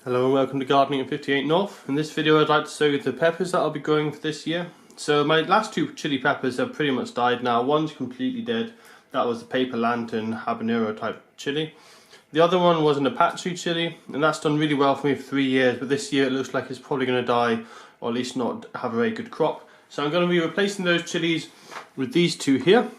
Hello and welcome to Gardening at 58 North. In this video I'd like to show you the peppers that I'll be growing for this year. So my last two chili peppers have pretty much died now. One's completely dead. That was the paper lantern habanero type chili. The other one was an Apache chili, and that's done really well for me for 3 years, but this year it looks like it's probably going to die, or at least not have a very good crop. So I'm going to be replacing those chilies with these two here.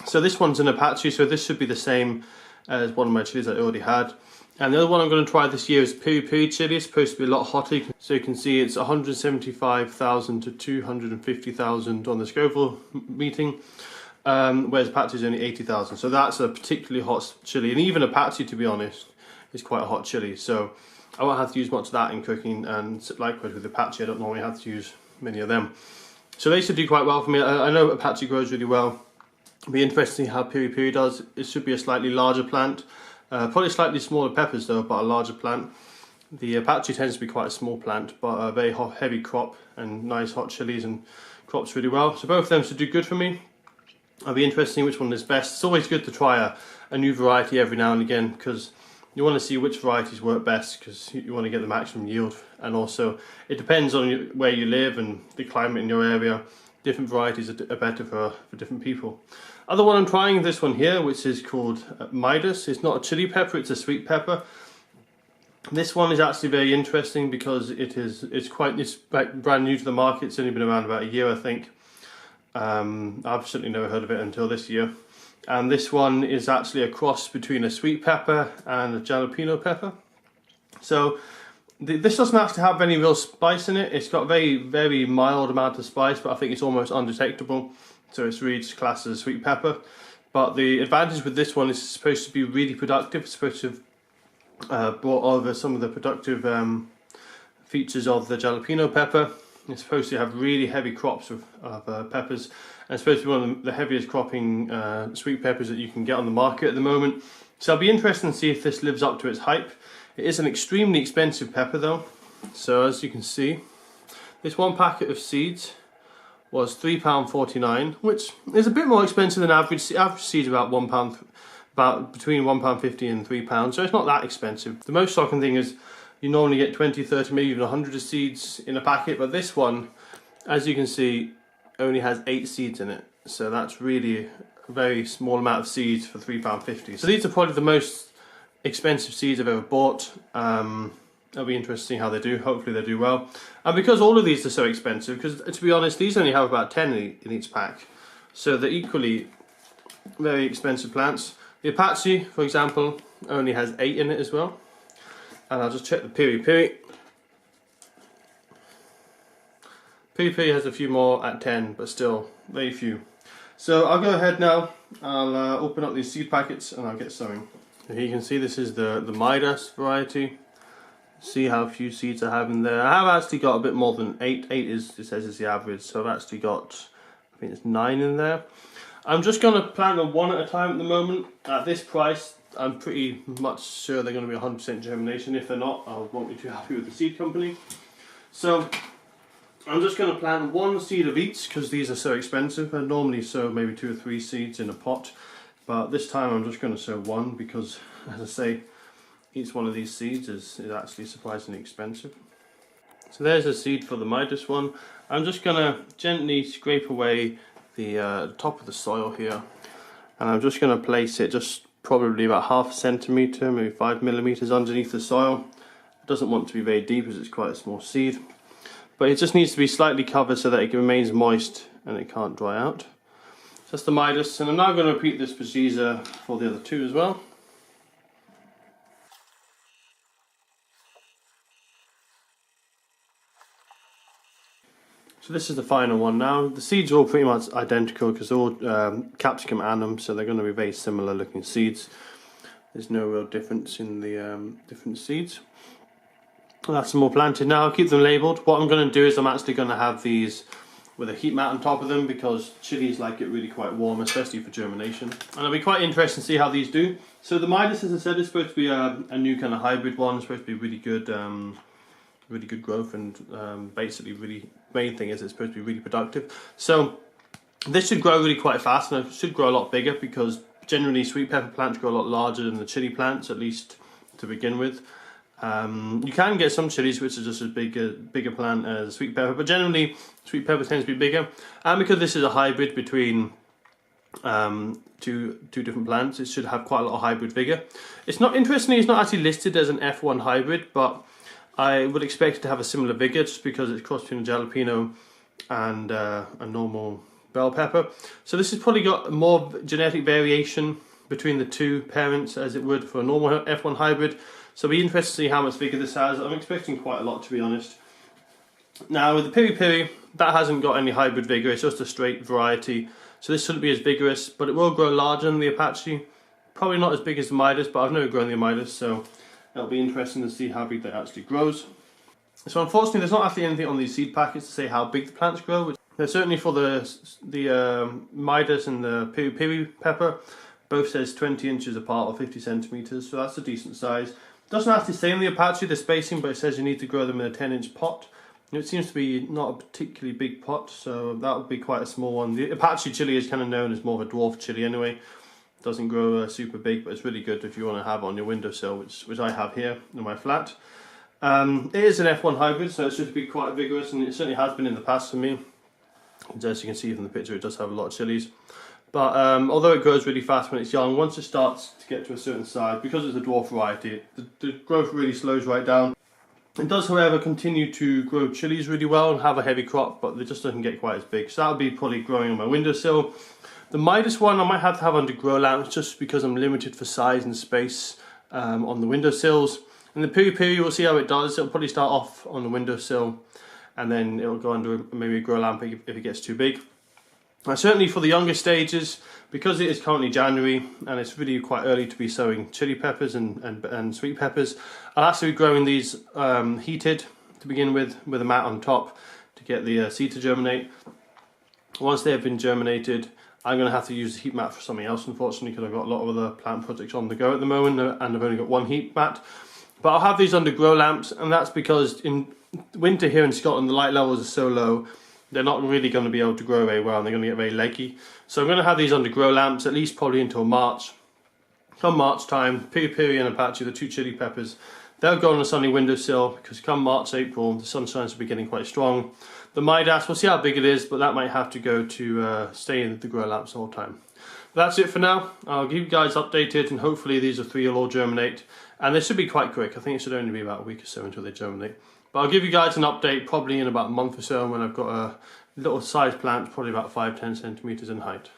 So this one's an Apache, so this should be the same as one of my chilies I already had. And the other one I'm going to try this year is Piri-piri chili. It's supposed to be a lot hotter. So you can see it's 175,000 to 250,000 on the Scoville meeting, whereas Apache is only 80,000. So that's a particularly hot chili. And even Apache, to be honest, is quite a hot chili. So I won't have to use much of that in cooking. And likewise with Apache, I don't normally have to use many of them. So they should do quite well for me. I know Apache grows really well. It'll be interesting how Piri-piri does. It should be a slightly larger plant. Probably slightly smaller peppers though, but a larger plant. The Apache tends to be quite a small plant, but a very heavy crop and nice hot chilies and crops really well. So both of them should do good for me. It'll be interesting which one is best. It's always good to try a new variety every now and again, because you want to see which varieties work best, because you want to get the maximum yield. And also it depends on where you live and the climate in your area. Different varieties are better for different people. Other one I'm trying, this one here, which is called Midas. It's not a chili pepper, it's a sweet pepper. This one is actually very interesting because it's brand new to the market. It's only been around about a year, I think. I've certainly never heard of it until this year. And this one is actually a cross between a sweet pepper and a jalapeno pepper. So this doesn't actually have any real spice in it. It's got a very mild amount of spice, but I think it's almost undetectable. So it's really just classed as a sweet pepper. But the advantage with this one is it's supposed to be really productive. It's supposed to have brought over some of the productive features of the jalapeno pepper. It's supposed to have really heavy crops of peppers. And it's supposed to be one of the heaviest cropping sweet peppers that you can get on the market at the moment. So I'll be interested to see if this lives up to its hype. It is an extremely expensive pepper though. So as you can see, this one packet of seeds was £3.49, which is a bit more expensive than average. The average seed about £1, about between £1.50 and £3, so it's not that expensive. The most shocking thing is you normally get 20, 30, maybe even 100 of seeds in a packet, but this one, as you can see, only has 8 seeds in it. So that's really a very small amount of seeds for £3.50. So these are probably the most expensive seeds I've ever bought. It'll be interesting how they do. Hopefully they do well. And because all of these are so expensive, because to be honest, these only have about 10 in each pack. So they're equally very expensive plants. The Apache, for example, only has 8 in it as well. And I'll just check the Piri-piri. Piri-piri has a few more at 10, but still very few. So I'll go ahead now. I'll open up these seed packets and I'll get sowing. Here you can see this is the Midas variety. See how few seeds I have in there. I have actually got a bit more than 8. 8 it says is the average, so I've actually got, I think it's 9 in there. I'm just going to plant them one at a time at the moment. At this price, I'm pretty much sure they're going to be 100% germination. If they're not, I won't be too happy with the seed company. So I'm just going to plant one seed of each because these are so expensive. I normally sow maybe 2 or 3 seeds in a pot, but this time I'm just going to sow one because, as I say, each one of these seeds is actually surprisingly expensive. So there's a seed for the Midas one. I'm just going to gently scrape away the top of the soil here, and I'm just going to place it just probably about ½ centimetre, maybe 5 millimeters underneath the soil. It doesn't want to be very deep as it's quite a small seed, but it just needs to be slightly covered so that it remains moist and it can't dry out. So that's the Midas, and I'm now going to repeat this procedure for the other two as well. So this is the final one now. The seeds are all pretty much identical because they're all capsicum annum, so they're going to be very similar looking seeds. There's no real difference in the different seeds. And that's them all planted now. I'll keep them labelled. What I'm going to do is I'm actually going to have these with a heat mat on top of them because chilies like it really quite warm, especially for germination. And it'll be quite interesting to see how these do. So the Midas, as I said, is supposed to be a new kind of hybrid one. It's supposed to be really good growth, and basically main thing is it's supposed to be really productive. So this should grow really quite fast, and it should grow a lot bigger because generally sweet pepper plants grow a lot larger than the chili plants, at least to begin with. You can get some chilies which are just as bigger plant as sweet pepper, but generally sweet pepper tends to be bigger. And because this is a hybrid between two different plants, it should have quite a lot of hybrid vigor. It's not, interestingly, it's not actually listed as an F1 hybrid, but I would expect it to have a similar vigor just because it's crossed between a jalapeno and a normal bell pepper. So this has probably got more genetic variation between the two parents as it would for a normal F1 hybrid. So it'll be interesting to see how much vigor this has. I'm expecting quite a lot, to be honest. Now with the Piri-piri, that hasn't got any hybrid vigor, it's just a straight variety. So this shouldn't be as vigorous, but it will grow larger than the Apache. Probably not as big as the Midas, but I've never grown the Midas, so it'll be interesting to see how big that actually grows. So unfortunately, there's not actually anything on these seed packets to say how big the plants grow. There's certainly for the Midas and the Piri-piri pepper, both says 20 inches apart or 50 centimeters, so that's a decent size. It doesn't actually say in the Apache the spacing, but it says you need to grow them in a 10-inch pot. It seems to be not a particularly big pot, so that would be quite a small one. The Apache chili is kind of known as more of a dwarf chili anyway. It doesn't grow super big, but it's really good if you want to have on your windowsill, which I have here in my flat. It is an F1 hybrid, so it should be quite vigorous, and it certainly has been in the past for me. As you can see from the picture, it does have a lot of chilies. But although it grows really fast when it's young, once it starts to get to a certain size, because it's a dwarf variety, the growth really slows right down. It does, however, continue to grow chilies really well and have a heavy crop, but it just doesn't get quite as big. So that'll be probably growing on my windowsill. The Midas one I might have to have under grow lamps just because I'm limited for size and space on the windowsills. And the Piri-piri, we'll see how it does. It'll probably start off on the windowsill and then it'll go under maybe a grow lamp if it gets too big. Certainly for the younger stages, because it is currently January and it's really quite early to be sowing chili peppers and sweet peppers, I'll actually be growing these heated to begin with a mat on top to get the seed to germinate. Once they have been germinated, I'm going to have to use the heat mat for something else, unfortunately, because I've got a lot of other plant projects on the go at the moment and I've only got one heat mat. But I'll have these under grow lamps, and that's because in winter here in Scotland the light levels are so low they're not really going to be able to grow very well and they're going to get very leggy. So I'm going to have these under grow lamps at least probably until March. Come March time, Piri-piri and Apache, the two chili peppers, they'll go on a sunny windowsill because come March, April, the sunshine will be getting quite strong. The Midas, we'll see how big it is, but that might have to go to stay in the grow lamps the whole time. But that's it for now. I'll keep you guys updated and hopefully these three will all germinate. And they should be quite quick. I think it should only be about a week or so until they germinate. But I'll give you guys an update probably in about a month or so when I've got a little size plant, probably about 5-10 centimeters in height.